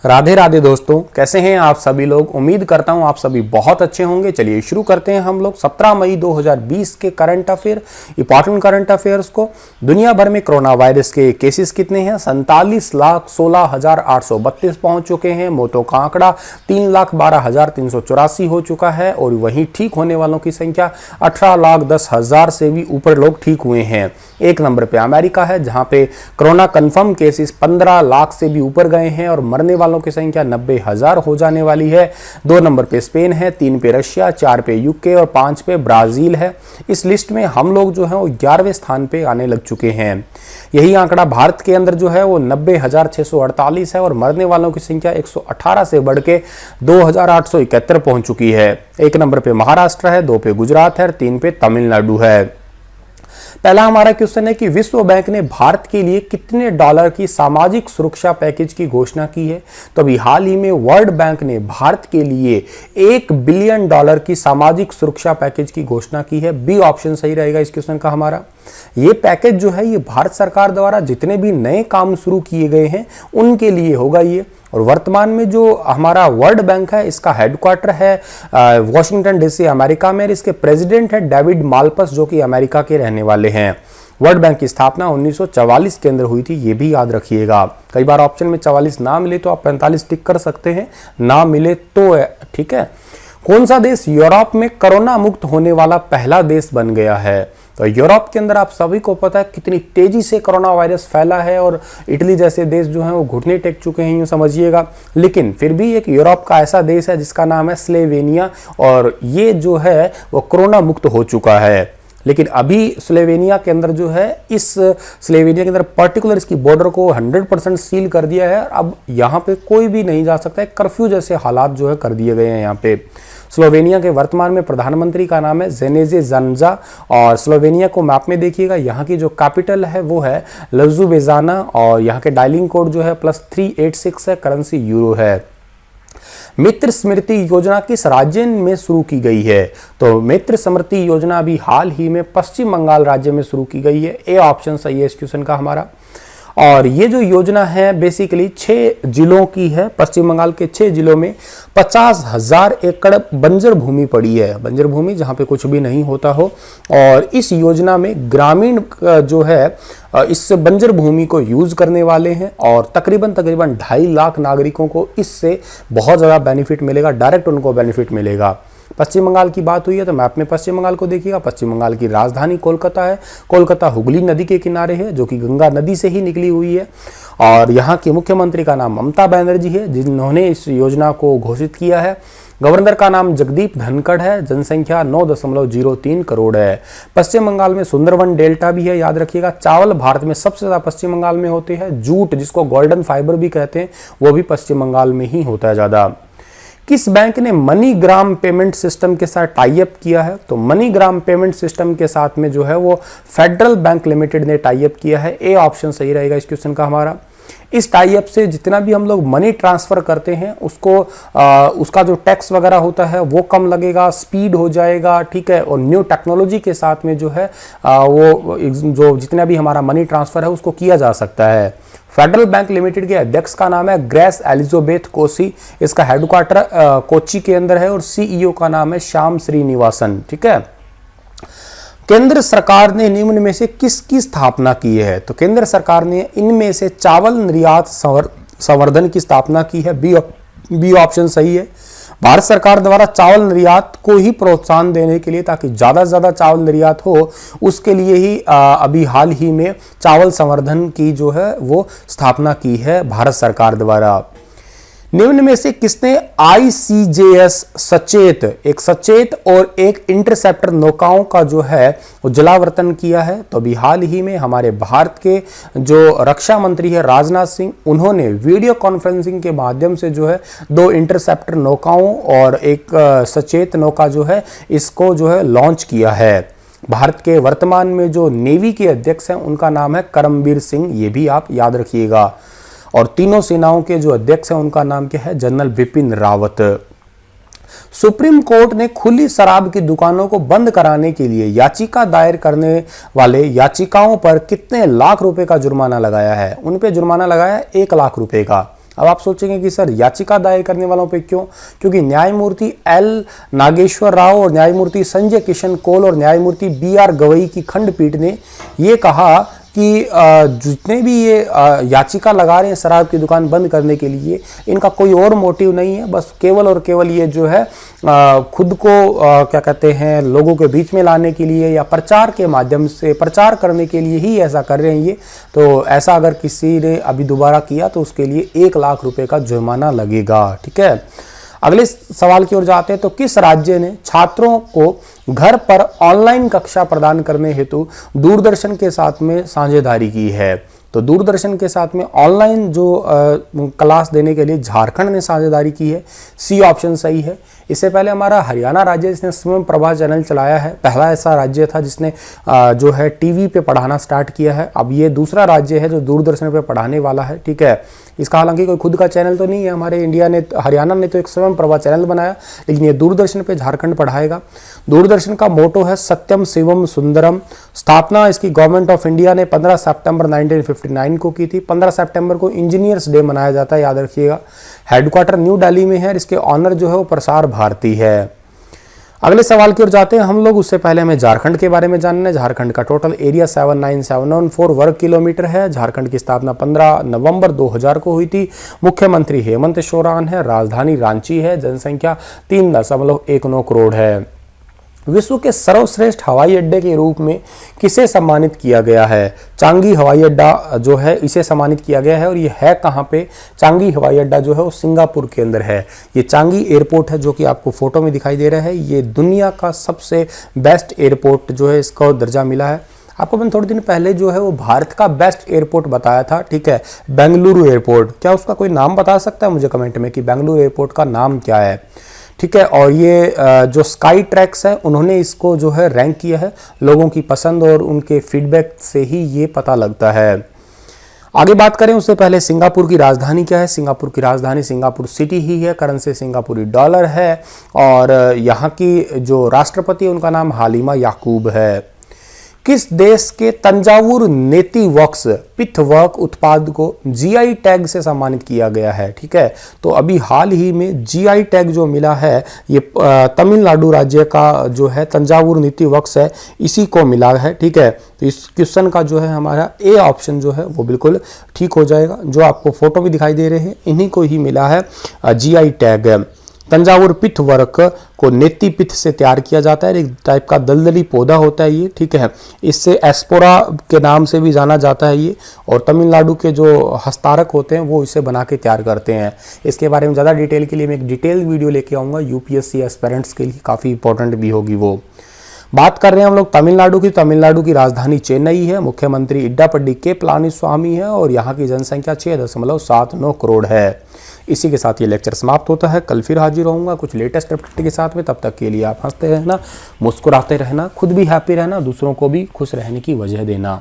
राधे राधे दोस्तों, कैसे हैं आप सभी लोग। उम्मीद करता हूं आप सभी बहुत अच्छे होंगे। चलिए शुरू करते हैं हम लोग 17 मई 2020 के current affair, important current affairs को। दुनिया भर में कोरोना वायरस के केसेस कितने हैं? 47,16,832 पहुंच चुके हैं। मौतों का आंकड़ा 3,12,384 हो चुका है और वहीं ठीक होने वालों की संख्या 18,10,000 से भी ऊपर लोग ठीक हुए हैं। एक नंबर पे अमेरिका है, जहां पे कोरोना कंफर्म केसेस 15 लाख से भी ऊपर गए हैं और मरने वालों की संख्या 90,000 हो जाने वाली है। 2 नंबर पे स्पेन है, 3 पे रशिया, 4 पे यूके और 5 पे ब्राजील है। इस लिस्ट में हम लोग जो है वो 11वें स्थान पे आने लग चुके हैं। यही आंकड़ा भारत के अंदर जो है वो 90,648 है और मरने वालों की संख्या 118 से बढ़ के 2,871 पहुंच चुकी है। एक नंबर पे महाराष्ट्र है, 2 पे गुजरात है और 3 पे तमिलनाडु है। पहला हमारा क्वेश्चन है कि विश्व बैंक ने भारत के लिए कितने डॉलर की सामाजिक सुरक्षा पैकेज की घोषणा की है? तो अभी हाल ही में वर्ल्ड बैंक ने भारत के लिए $1 बिलियन की सामाजिक सुरक्षा पैकेज की घोषणा की है। बी ऑप्शन सही रहेगा इस क्वेश्चन का हमारा। ये पैकेज जो है ये भारत सरकार द्वारा जितने भी नए काम शुरू किए गए हैं उनके लिए होगा ये। और वर्तमान में जो हमारा वर्ल्ड बैंक है इसका हेडक्वार्टर है वॉशिंगटन डीसी अमेरिका में। इसके प्रेसिडेंट है डेविड माल्पस, जो कि अमेरिका के रहने वाले हैं। वर्ल्ड बैंक की स्थापना 1944 के अंदर हुई थी, ये भी याद रखिएगा। कई बार ऑप्शन में 44 ना मिले तो आप 45 टिक कर सकते हैं, ना मिले तो ठीक है। कौन सा देश यूरोप में कोरोना मुक्त होने वाला पहला देश बन गया है? तो यूरोप के अंदर आप सभी को पता है कितनी तेजी से कोरोना वायरस फैला है और इटली जैसे देश जो हैं वो घुटने टेक चुके हैं, यूं समझिएगा। लेकिन फिर भी एक यूरोप का ऐसा देश है जिसका नाम है स्लोवेनिया और ये जो है वो कोरोना मुक्त हो चुका है। लेकिन अभी स्लोवेनिया के अंदर जो है इस स्लोवेनिया के अंदर पर्टिकुलर इसकी बॉर्डर को 100% सील कर दिया है। अब यहाँ पे कोई भी नहीं जा सकता है, कर्फ्यू जैसे हालात जो है कर दिए गए हैं यहाँ पे। स्लोवेनिया के वर्तमान में प्रधानमंत्री का नाम है जेनेजे जानजा और स्लोवेनिया को मैप में देखिएगा, यहाँ की जो कैपिटल है वो है लजुबेजाना और यहाँ के डायलिंग कोड जो है +386 है, करेंसी यूरो है। मित्र स्मृति योजना किस राज्य में शुरू की गई है? तो मित्र स्मृति योजना अभी हाल ही में पश्चिम बंगाल राज्य में शुरू की गई है। ए ऑप्शन सही है इस क्वेश्चन का हमारा। और ये जो योजना है बेसिकली 6 जिलों की है। पश्चिम बंगाल के 6 जिलों में 50,000 एकड़ बंजर भूमि पड़ी है, बंजर भूमि जहाँ पे कुछ भी नहीं होता हो। और इस योजना में ग्रामीण जो है इस बंजर भूमि को यूज करने वाले हैं और तकरीबन 2.5 लाख नागरिकों को इससे बहुत ज़्यादा बेनिफिट मिलेगा, डायरेक्ट उनको बेनिफिट मिलेगा। पश्चिम बंगाल की बात हुई है तो मैप में पश्चिम बंगाल को देखिएगा। पश्चिम बंगाल की राजधानी कोलकाता है। कोलकाता हुगली नदी के किनारे है, जो कि गंगा नदी से ही निकली हुई है। और यहाँ के मुख्यमंत्री का नाम ममता बनर्जी है, जिन्होंने इस योजना को घोषित किया है। गवर्नर का नाम जगदीप धनखड़ है। जनसंख्या 9.03 करोड़ है। पश्चिम बंगाल में सुंदरवन डेल्टा भी है, याद रखिएगा। चावल भारत में सबसे ज्यादा पश्चिम बंगाल में होते हैं। जूट, जिसको गोल्डन फाइबर भी कहते हैं, वो भी पश्चिम बंगाल में ही होता है ज्यादा। किस बैंक ने मनीग्राम पेमेंट सिस्टम के साथ टाई अप किया है? तो मनीग्राम पेमेंट सिस्टम के साथ में जो है वो फेडरल बैंक लिमिटेड ने टाई अप किया है। ए ऑप्शन सही रहेगा इस क्वेश्चन का हमारा। इस टाई अप से जितना भी हम लोग मनी ट्रांसफर करते हैं उसको उसका जो टैक्स वगैरह होता है वो कम लगेगा, स्पीड हो जाएगा, ठीक है। और न्यू टेक्नोलॉजी के साथ में जो है वो जो जितना भी हमारा मनी ट्रांसफर है उसको किया जा सकता है। फेडरल बैंक लिमिटेड के अध्यक्ष का नाम है ग्रेस एलिजाबेथ कोसी। इसका हेडक्वार्टर कोच्चि के अंदर है और सीईओ का नाम है श्याम श्रीनिवासन, ठीक है। केंद्र सरकार ने निम्न में से किसकी स्थापना की है? तो केंद्र सरकार ने इनमें से चावल निर्यात संवर्धन की स्थापना की है। बी ऑप्शन सही है। भारत सरकार द्वारा चावल निर्यात को ही प्रोत्साहन देने के लिए, ताकि ज्यादा से ज्यादा चावल निर्यात हो, उसके लिए ही अभी हाल ही में चावल संवर्धन की जो है वो स्थापना की है भारत सरकार द्वारा। निम्न में से किसने ICJS सचेत, एक सचेत और एक इंटरसेप्टर नौकाओं का जो है वो जलावर्तन किया है? तो अभी हाल ही में हमारे भारत के जो रक्षा मंत्री है राजनाथ सिंह, उन्होंने वीडियो कॉन्फ्रेंसिंग के माध्यम से जो है 2 इंटरसेप्टर नौकाओं और एक सचेत नौका जो है इसको जो है लॉन्च किया है। भारत के वर्तमान में जो नेवी के अध्यक्ष हैं उनका नाम है करमबीर सिंह, ये भी आप याद रखिएगा। और तीनों सेनाओं के जो अध्यक्ष हैं उनका नाम क्या है? General Bipin Rawat. Supreme court ने खुली शराब की दुकानों को बंद कराने के लिए याचिका दायर करने वाले याचिकाओं पर कितने लाख रुपए का जुर्माना लगाया है? उन पे जुर्माना लगाया 1 लाख रुपए का। अब आप सोचेंगे कि सर याचिका दायर करने वालों पे क्यों? क्योंकि न्यायमूर्ति एल नागेश्वर राव और न्यायमूर्ति संजय किशन कौल और न्यायमूर्ति BR गवई की खंडपीठ ने ये कहा कि जितने भी ये याचिका लगा रहे हैं शराब की दुकान बंद करने के लिए, इनका कोई और मोटिव नहीं है, बस केवल और केवल ये जो है खुद को क्या कहते हैं लोगों के बीच में लाने के लिए या प्रचार के माध्यम से प्रचार करने के लिए ही ऐसा कर रहे हैं ये। तो ऐसा अगर किसी ने अभी दोबारा किया तो उसके लिए 1 लाख रुपए का जुर्माना लगेगा। ठीक है, अगले सवाल की ओर जाते हैं। तो किस राज्य ने छात्रों को घर पर ऑनलाइन कक्षा प्रदान करने हेतु दूरदर्शन के साथ में साझेदारी की है? तो दूरदर्शन के साथ में ऑनलाइन जो क्लास देने के लिए झारखंड ने साझेदारी की है। सी ऑप्शन सही है। इससे पहले हमारा हरियाणा राज्य जिसने स्वयं प्रभा चैनल चलाया है, पहला ऐसा राज्य था जिसने जो है टीवी पे पढ़ाना स्टार्ट किया है। अब ये दूसरा राज्य है जो दूरदर्शन पे पढ़ाने वाला है। ठीक है, इसका हालांकि कोई खुद का चैनल तो नहीं है, हमारे इंडिया ने हरियाणा ने तो एक स्वयं प्रभा चैनल बनाया, लेकिन ये दूरदर्शन पे झारखंड पढ़ाएगा। दूरदर्शन का मोटो है सत्यम शिवम सुंदरम। स्थापना इसकी गवर्नमेंट ऑफ इंडिया ने 15 सितंबर 1959 को की थी। 15 सितंबर को इंजीनियर्स डे मनाया जाता है, याद रखिएगा। हेडक्वार्टर न्यू दिल्ली में है। इसके ऑनर जो है वो प्रसार भारती है। अगले सवाल की ओर जाते हैं हम लोग। उससे पहले हमें झारखंड के बारे में जानना है। झारखंड का टोटल एरिया 79714 वर्ग किलोमीटर है। झारखंड की स्थापना 15 नवंबर 2000 को हुई थी। मुख्यमंत्री हेमंत सोरेन है। राजधानी रांची है। जनसंख्या 3.19 करोड़ है। विश्व के सर्वश्रेष्ठ हवाई अड्डे के रूप में किसे सम्मानित किया गया है? चांगी हवाई अड्डा जो है इसे सम्मानित किया गया है। और ये है कहाँ पे? चांगी हवाई अड्डा जो है वो सिंगापुर के अंदर है। ये चांगी एयरपोर्ट है जो कि आपको फोटो में दिखाई दे रहा है। ये दुनिया का सबसे बेस्ट एयरपोर्ट जो है इसको दर्जा मिला है। आपको मैंने थोड़े दिन पहले जो है वो भारत का बेस्ट एयरपोर्ट बताया था। ठीक है, बेंगलुरु एयरपोर्ट। क्या उसका कोई नाम बता सकता है मुझे कमेंट में कि बेंगलुरु एयरपोर्ट का नाम क्या है? ठीक है, और ये जो स्काई ट्रैक्स है उन्होंने इसको जो है रैंक किया है। लोगों की पसंद और उनके फीडबैक से ही ये पता लगता है। आगे बात करें उससे पहले सिंगापुर की राजधानी क्या है? सिंगापुर की राजधानी सिंगापुर सिटी ही है। करेंसी सिंगापुरी डॉलर है। और यहाँ की जो राष्ट्रपति है उनका नाम हालिमा याकूब है। किस देश के तंजावुर नेति वक्स पिथवर्क उत्पाद को जीआई टैग से सम्मानित किया गया है? ठीक है, तो अभी हाल ही में जीआई टैग जो मिला है ये तमिलनाडु राज्य का जो है तंजावुर नीति वक्स है, इसी को मिला है। ठीक है, तो इस क्वेश्चन का जो है हमारा ए ऑप्शन जो है वो बिल्कुल ठीक हो जाएगा। जो आपको फोटो भी दिखाई दे रहे हैं इन्हीं को ही मिला है जीआई टैग। तंजावुर पिथ वर्क को नेति पिथ से तैयार किया जाता है। एक टाइप का दलदली पौधा होता है ये। ठीक है, इससे एस्पोरा के नाम से भी जाना जाता है ये। और तमिलनाडु के जो हस्तारक होते हैं वो इसे बना के तैयार करते हैं। इसके बारे में ज़्यादा डिटेल के लिए मैं एक डिटेल वीडियो लेके आऊँगा, यूपीएससी एस्पिरेंट्स के लिए काफ़ी इंपॉर्टेंट भी होगी वो। बात कर रहे हैं हम लोग तमिलनाडु की। तमिलनाडु की राजधानी चेन्नई है। मुख्यमंत्री इड्डापड्डी के पलानीस्वामी है। और यहाँ की जनसंख्या 6.79 करोड़ है। इसी के साथ ये लेक्चर समाप्त होता है। कल फिर हाजिर होऊंगा कुछ लेटेस्ट अपडेट के साथ में। तब तक के लिए आप हंसते रहना, मुस्कुराते रहना, खुद भी हैप्पी रहना, दूसरों को भी खुश रहने की वजह देना।